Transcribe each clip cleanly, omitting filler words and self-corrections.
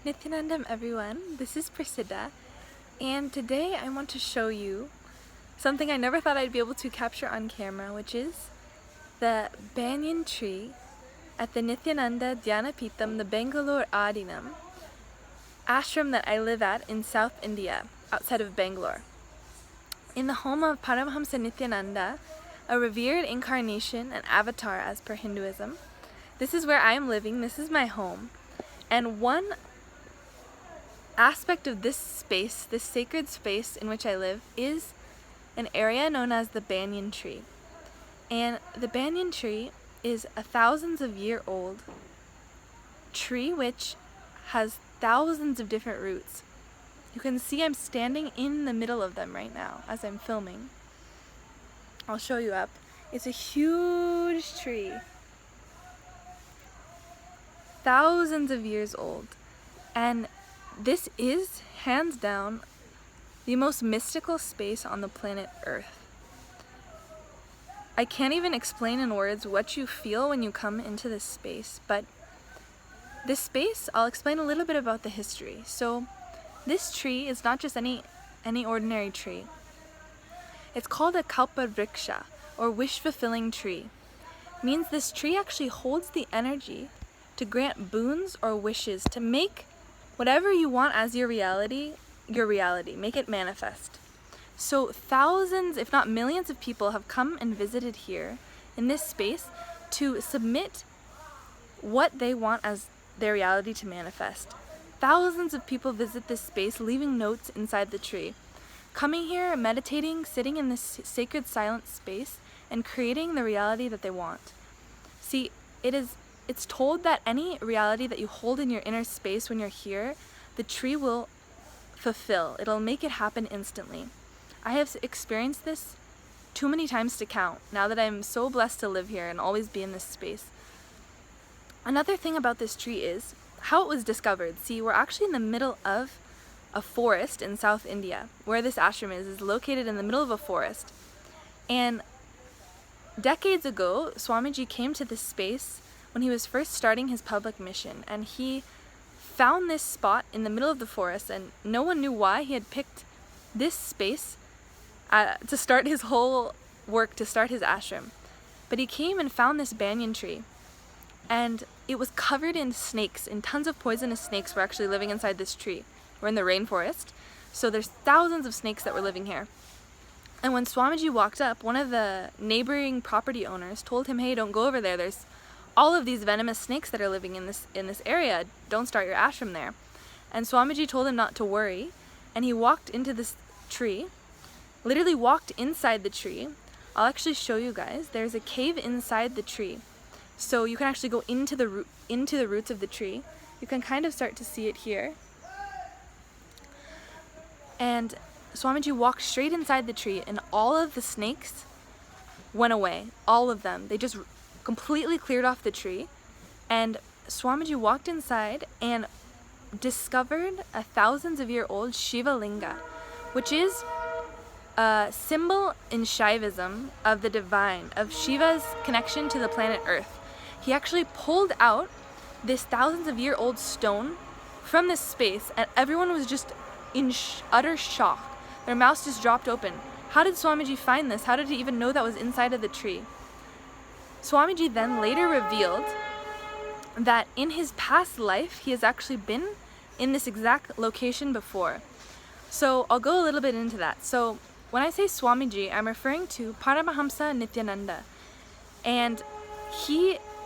Nithyananda everyone, this is Prasiddha, and today I want to show you something I never thought I'd be able to capture on camera, which is the Banyan Tree at the Nithyananda Dhyanapeetam, the Bangalore Aadheenam ashram that I live at in South India, outside of Bangalore. In the home of Paramahamsa Nithyananda, a revered incarnation and avatar as per Hinduism. This is where I am living, this is my home, and one aspect of this space, this sacred space in which I live, is an area known as the Banyan Tree. And the Banyan Tree is a thousands of year old tree which has thousands of different roots. You can see I'm standing in the middle of them right now as I'm filming. I'll show you up. It's a huge tree, thousands of years old, and this is, hands down, the most mystical space on the planet Earth. I can't even explain in words what you feel when you come into this space, but this space, I'll explain a little bit about the history. So, this tree is not just any ordinary tree. It's called a Kalpavriksha, or wish-fulfilling tree. It means this tree actually holds the energy to grant boons or wishes, to make whatever you want as your reality, make it manifest. So thousands, if not millions of people have come and visited here in this space to submit what they want as their reality to manifest. Thousands of people visit this space, leaving notes inside the tree. Coming here, meditating, sitting in this sacred silent space, and creating the reality that they want. See, it's told that any reality that you hold in your inner space when you're here, the tree will fulfill. It'll make it happen instantly. I have experienced this too many times to count, now that I'm so blessed to live here and always be in this space. Another thing about this tree is how it was discovered. See, we're actually in the middle of a forest in South India. Where this ashram is located in the middle of a forest. And decades ago, Swamiji came to this space when he was first starting his public mission, and he found this spot in the middle of the forest, and no one knew why he had picked this space to start his whole work, to start his ashram. But he came and found this banyan tree, and it was covered in snakes, and tons of poisonous snakes were actually living inside this tree. We're in the rainforest, so there's thousands of snakes that were living here. And when Swamiji walked up, one of the neighboring property owners told him, hey, don't go over there, there's all of these venomous snakes that are living in this area, don't start your ashram there. And Swamiji told him not to worry, and he walked into this tree, literally walked inside the tree. I'll actually show you guys. There's a cave inside the tree, so you can actually go into the roots of the tree. You can kind of start to see it here. And Swamiji walked straight inside the tree, and all of the snakes went away, all of them. They just completely cleared off the tree, and Swamiji walked inside and discovered a thousands of year old Shiva Linga, which is a symbol in Shaivism of the divine, of Shiva's connection to the planet Earth. He actually pulled out this thousands of year old stone from this space, and everyone was just in utter shock. Their mouths just dropped open. How did Swamiji find this? How did he even know that was inside of the tree? Swamiji then later revealed that in his past life, he has actually been in this exact location before. So I'll go a little bit into that. So when I say Swamiji, I'm referring to Paramahamsa Nithyananda. And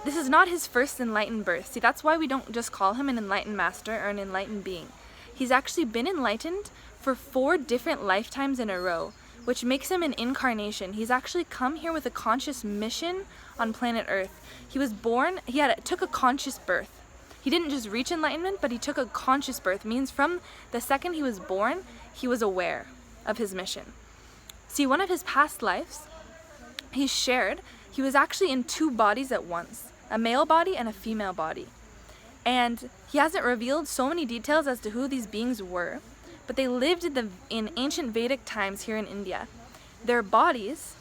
this is not his first enlightened birth. See, that's why we don't just call him an enlightened master or an enlightened being. He's actually been enlightened for 4 different lifetimes in a row, which makes him an incarnation. He's actually come here with a conscious mission on planet Earth. He was born, took a conscious birth. He didn't just reach enlightenment, but he took a conscious birth. It means from the second he was born, he was aware of his mission. See, one of his past lives, he was actually in 2 bodies at once, a male body and a female body. And he hasn't revealed so many details as to who these beings were, but they lived in ancient Vedic times here in India. Their bodies,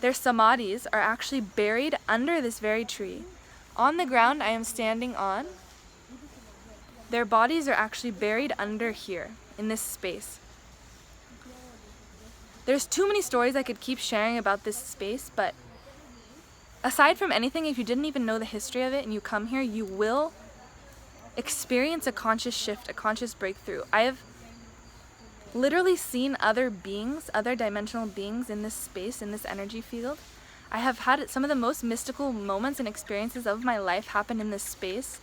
their samadhis, are actually buried under this very tree. On the ground I am standing on, their bodies are actually buried under here in this space. There's too many stories I could keep sharing about this space, but aside from anything, if you didn't even know the history of it and you come here, you will experience a conscious shift, a conscious breakthrough. I have literally seen other beings, other dimensional beings in this space, in this energy field. I have had some of the most mystical moments and experiences of my life happen in this space.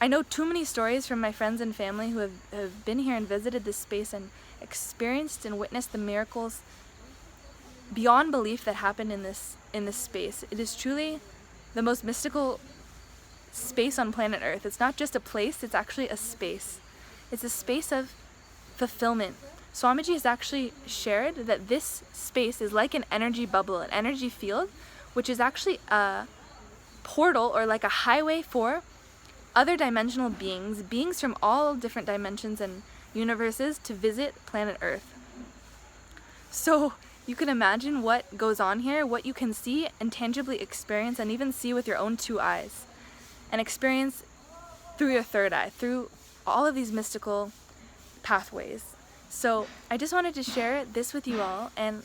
I know too many stories from my friends and family who have been here and visited this space and experienced and witnessed the miracles beyond belief that happened in this space. It is truly the most mystical space on planet Earth. It's not just a place, it's actually a space. It's a space of fulfillment. Swamiji has actually shared that this space is like an energy bubble, an energy field, which is actually a portal or like a highway for other dimensional beings from all different dimensions and universes to visit planet Earth. So you can imagine what goes on here, what you can see and tangibly experience and even see with your own two eyes and experience through your third eye, through all of these mystical pathways. So I just wanted to share this with you all, and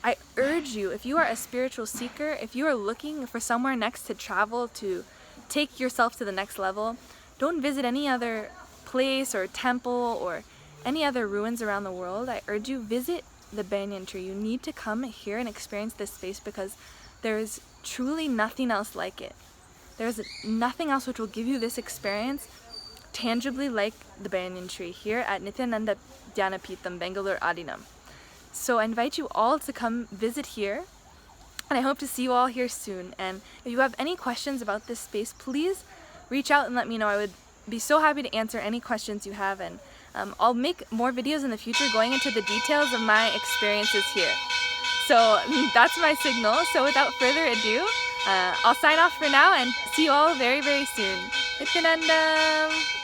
I urge you, if you are a spiritual seeker, if you are looking for somewhere next to travel, to take yourself to the next level, don't visit any other place or temple or any other ruins around the world. I urge you, visit the Banyan Tree. You need to come here and experience this space because there is truly nothing else like it. There's nothing else which will give you this experience tangibly like the Banyan Tree here at Nithyananda Dhyanapeetam, Bangalore, Aadheenam. So I invite you all to come visit here, and I hope to see you all here soon. And if you have any questions about this space, please reach out and let me know. I would be so happy to answer any questions you have, and I'll make more videos in the future going into the details of my experiences here. So that's my signal. So without further ado, I'll sign off for now and see you all very, very soon. Nithyananda!